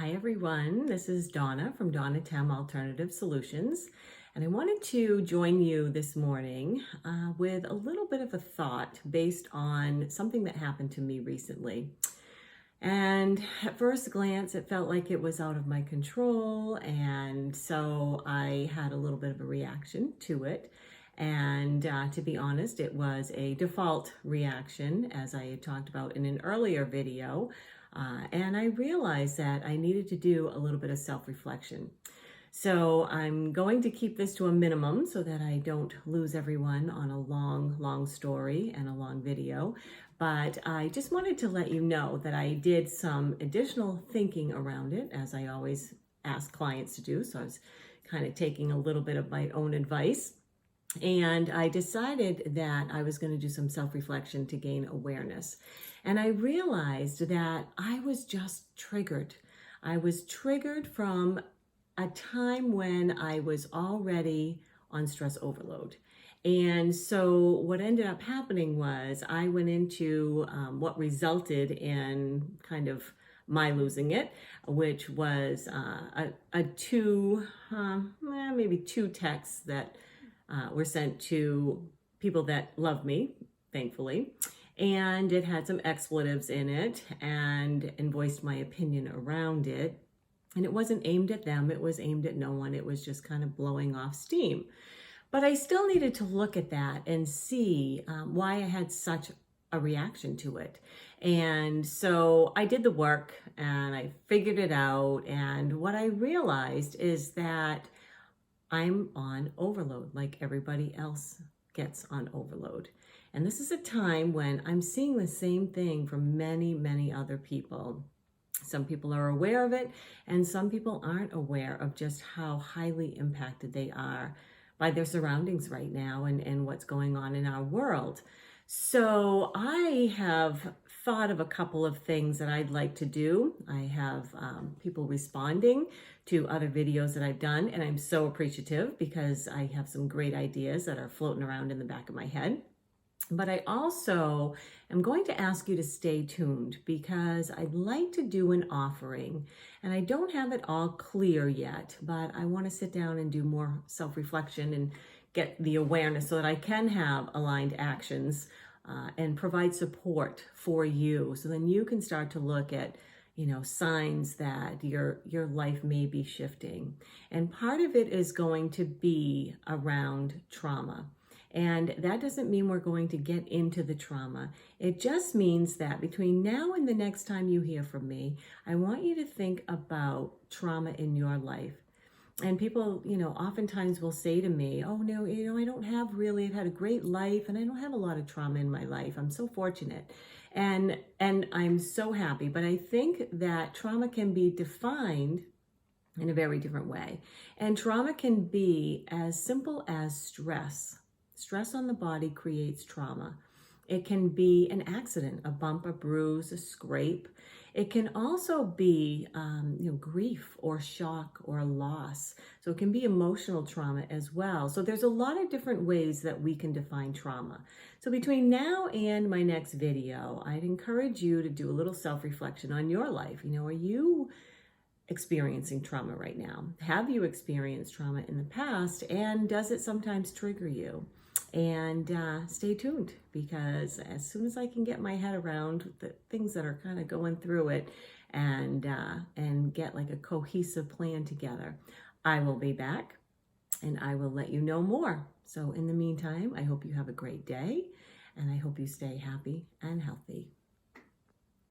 Hi everyone, this is Donna from Donna Tem Alternative Solutions, and I wanted to join you this morning with a little bit of a thought based on something that happened to me recently. And at first glance, it felt like it was out of my control, and so I had a little bit of a reaction to it. And to be honest, it was a default reaction, as I had talked about in an earlier video. And I realized that I needed to do a little bit of self-reflection. So I'm going to keep this to a minimum so that I don't lose everyone on a long story and a long video. But I just wanted to let you know that I did some additional thinking around it, as I always ask clients to do. So I was kind of taking a little bit of my own advice. And I decided that I was going to do some self-reflection to gain awareness. And I realized that I was just triggered. I was triggered from a time when I was already on stress overload. And so what ended up happening was I went into what resulted in kind of my losing it, which was maybe two texts that were sent to people that love me, thankfully. And it had some expletives in it and voiced my opinion around it. And it wasn't aimed at them. It was aimed at no one. It was just kind of blowing off steam. But I still needed to look at that and see why I had such a reaction to it. And so I did the work and I figured it out. And what I realized is that I'm on overload like everybody else gets on overload. And this is a time when I'm seeing the same thing from many other people. Some people are aware of it, and some people aren't aware of just how highly impacted they are by their surroundings right now and what's going on in our world. So I have thought of a couple of things that I'd like to do. I have people responding to other videos that I've done, and I'm so appreciative because I have some great ideas that are floating around in the back of my head. But I also am going to ask you to stay tuned because I'd like to do an offering, and I don't have it all clear yet, but I want to sit down and do more self-reflection and get the awareness so that I can have aligned actions and provide support for you. So then you can start to look at, signs that your life may be shifting. And part of it is going to be around trauma. And that doesn't mean we're going to get into the trauma. It just means that between now and the next time you hear from me, I want you to think about trauma in your life. And people, oftentimes will say to me, oh, no, I've had a great life and I don't have a lot of trauma in my life. I'm so fortunate. And I'm so happy. But I think that trauma can be defined in a very different way. And trauma can be as simple as stress. Stress on the body creates trauma. It can be an accident, a bump, a bruise, a scrape. It can also be, grief or shock or loss. So it can be emotional trauma as well. So there's a lot of different ways that we can define trauma. So between now and my next video, I'd encourage you to do a little self-reflection on your life. Are you experiencing trauma right now? Have you experienced trauma in the past? And does it sometimes trigger you? And stay tuned, because as soon as I can get my head around the things that are kind of going through it and get like a cohesive plan together, I will be back and I will let you know more. So in the meantime, I hope you have a great day and I hope you stay happy and healthy.